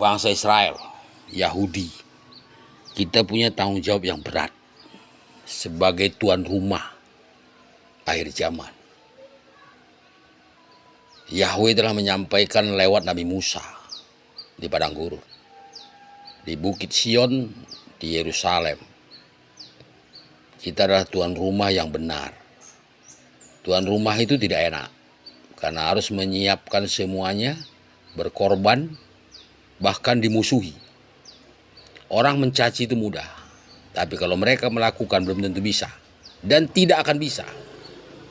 bangsa Israel, Yahudi, kita punya tanggung jawab yang berat sebagai tuan rumah akhir zaman. Yahweh telah menyampaikan lewat Nabi Musa di padang gurun, di Bukit Sion, di Yerusalem. Kita adalah tuan rumah yang benar. Tuan rumah itu tidak enak, karena harus menyiapkan semuanya, berkorban, bahkan dimusuhi. Orang mencaci itu mudah, tapi kalau mereka melakukan belum tentu bisa, dan tidak akan bisa.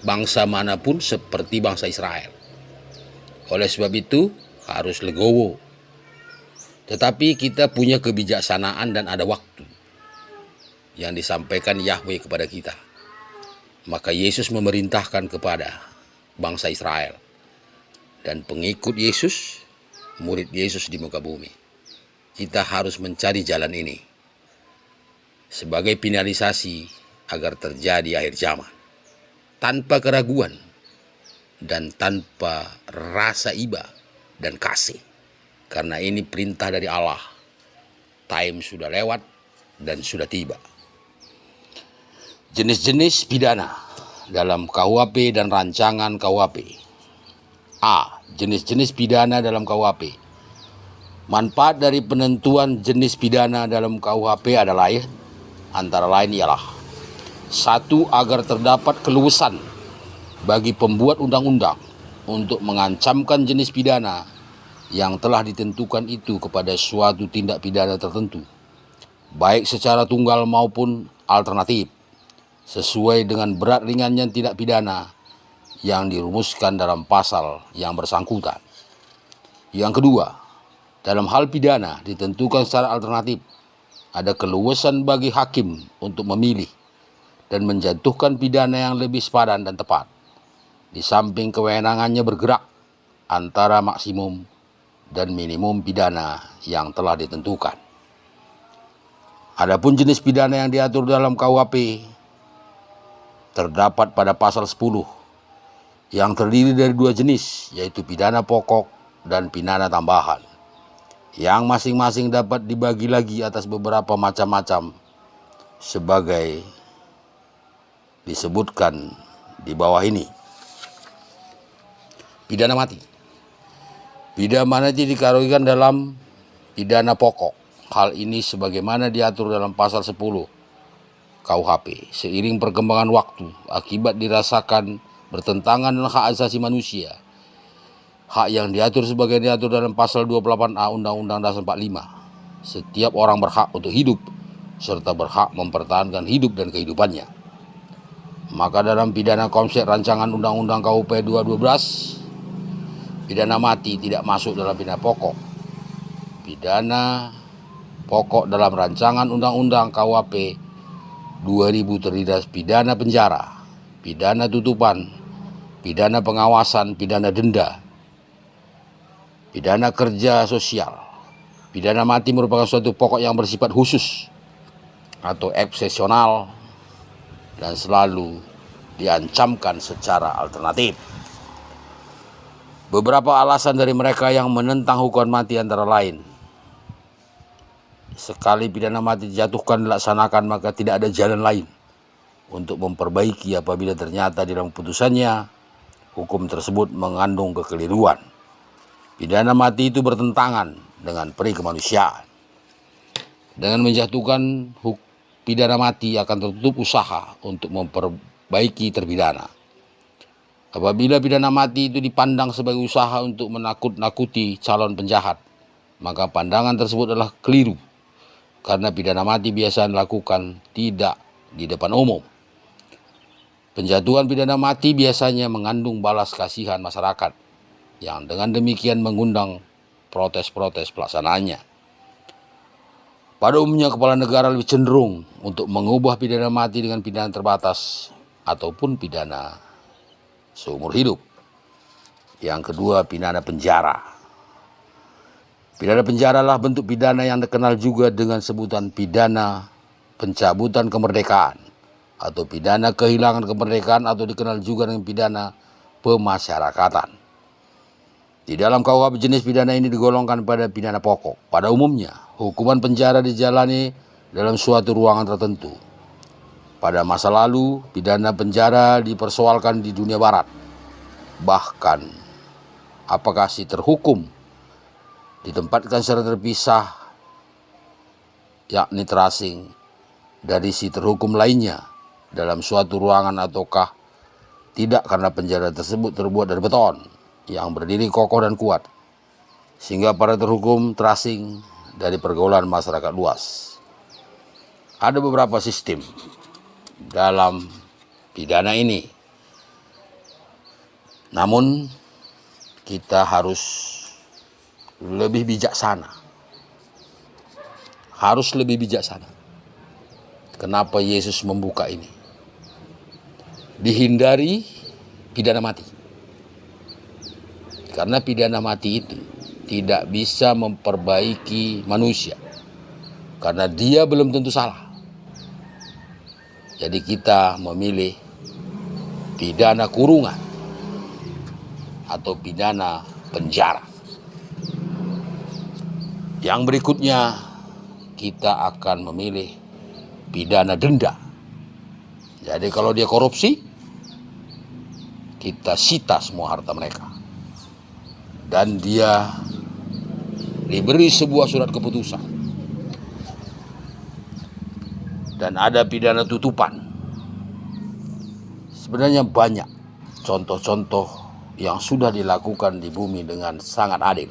Bangsa manapun seperti bangsa Israel. Oleh sebab itu harus legowo. Tetapi kita punya kebijaksanaan dan ada waktu yang disampaikan Yahweh kepada kita. Maka Yesus memerintahkan kepada bangsa Israel dan pengikut Yesus, murid Yesus di muka bumi. Kita harus mencari jalan ini sebagai finalisasi agar terjadi akhir zaman. Tanpa keraguan dan tanpa rasa iba dan kasih. Karena ini perintah dari Allah. Time sudah lewat dan sudah tiba. Jenis-jenis pidana dalam KUHP dan rancangan KUHP. A. Jenis-jenis pidana dalam KUHP. Manfaat dari penentuan jenis pidana dalam KUHP adalah antara lain ialah: 1. Agar terdapat keluasan bagi pembuat undang-undang untuk mengancamkan jenis pidana yang telah ditentukan itu kepada suatu tindak pidana tertentu, baik secara tunggal maupun alternatif, sesuai dengan berat ringannya tindak pidana yang dirumuskan dalam pasal yang bersangkutan. Yang kedua, dalam hal pidana ditentukan secara alternatif, ada keluasan bagi hakim untuk memilih dan menjatuhkan pidana yang lebih sepadan dan tepat, di samping kewenangannya bergerak antara maksimum dan minimum pidana yang telah ditentukan. Adapun jenis pidana yang diatur dalam KUHP terdapat pada pasal 10 yang terdiri dari 2 jenis, yaitu pidana pokok dan pidana tambahan, yang masing-masing dapat dibagi lagi atas beberapa macam-macam sebagai disebutkan di bawah ini. Pidana mati. Pidana mati dikategorikan dalam pidana pokok. Hal ini sebagaimana diatur dalam pasal 10 KUHP. Seiring perkembangan waktu, akibat dirasakan bertentangan dengan hak asasi manusia, hak yang diatur sebagai diatur dalam pasal 28A Undang-Undang Dasar 45, setiap orang berhak untuk hidup serta berhak mempertahankan hidup dan kehidupannya. Maka dalam pidana konsep rancangan Undang-Undang KUHP 2012, pidana mati tidak masuk dalam pidana pokok. Pidana pokok dalam rancangan Undang-Undang KUHP 2000 terdiri dari pidana penjara, pidana tutupan, pidana pengawasan, pidana denda, pidana kerja sosial. Pidana mati merupakan suatu pokok yang bersifat khusus atau eksepsional dan selalu diancamkan secara alternatif. Beberapa alasan dari mereka yang menentang hukuman mati antara lain: sekali pidana mati dijatuhkan dilaksanakan, maka tidak ada jalan lain untuk memperbaiki apabila ternyata di dalam putusannya hukum tersebut mengandung kekeliruan. Pidana mati itu bertentangan dengan peri kemanusiaan. Dengan menjatuhkan pidana mati akan tertutup usaha untuk memperbaiki terpidana. Apabila pidana mati itu dipandang sebagai usaha untuk menakut-nakuti calon penjahat, maka pandangan tersebut adalah keliru, karena pidana mati biasa dilakukan tidak di depan umum. Penjatuhan pidana mati biasanya mengandung balas kasihan masyarakat, yang dengan demikian mengundang protes-protes pelaksanaannya. Pada umumnya kepala negara lebih cenderung untuk mengubah pidana mati dengan pidana terbatas ataupun pidana seumur hidup. Yang kedua, pidana penjara. Pidana penjara adalah bentuk pidana yang dikenal juga dengan sebutan pidana pencabutan kemerdekaan atau pidana kehilangan kemerdekaan, atau dikenal juga dengan pidana pemasyarakatan. Di dalam KUHP jenis pidana ini digolongkan pada pidana pokok. Pada umumnya, hukuman penjara dijalani dalam suatu ruangan tertentu. Pada masa lalu, pidana penjara dipersoalkan di dunia barat. Bahkan, apakah si terhukum ditempatkan secara terpisah, yakni terasing dari si terhukum lainnya dalam suatu ruangan, ataukah tidak, karena penjara tersebut terbuat dari beton yang berdiri kokoh dan kuat, sehingga para terhukum terasing dari pergaulan masyarakat luas. Ada beberapa sistem dalam pidana ini, namun kita harus lebih bijaksana. Harus lebih bijaksana. Kenapa Yesus membuka ini? Dihindari pidana mati. Karena pidana mati itu tidak bisa memperbaiki manusia. Karena dia belum tentu salah. Jadi kita memilih pidana kurungan atau pidana penjara. Yang berikutnya kita akan memilih pidana denda. Jadi kalau dia korupsi, kita sita semua harta mereka. Dan dia diberi sebuah surat keputusan. Dan ada pidana tutupan. Sebenarnya banyak contoh-contoh yang sudah dilakukan di bumi dengan sangat adil.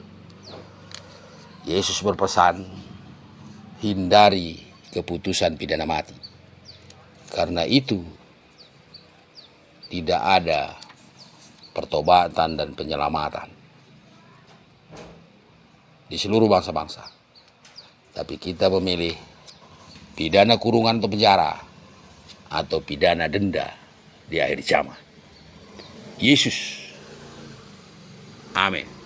Yesus berpesan, hindari keputusan pidana mati. Karena itu tidak ada pertobatan dan penyelamatan di seluruh bangsa-bangsa. Tapi kita memilih pidana kurungan atau penjara atau pidana denda di akhir zaman. Yesus. Amin.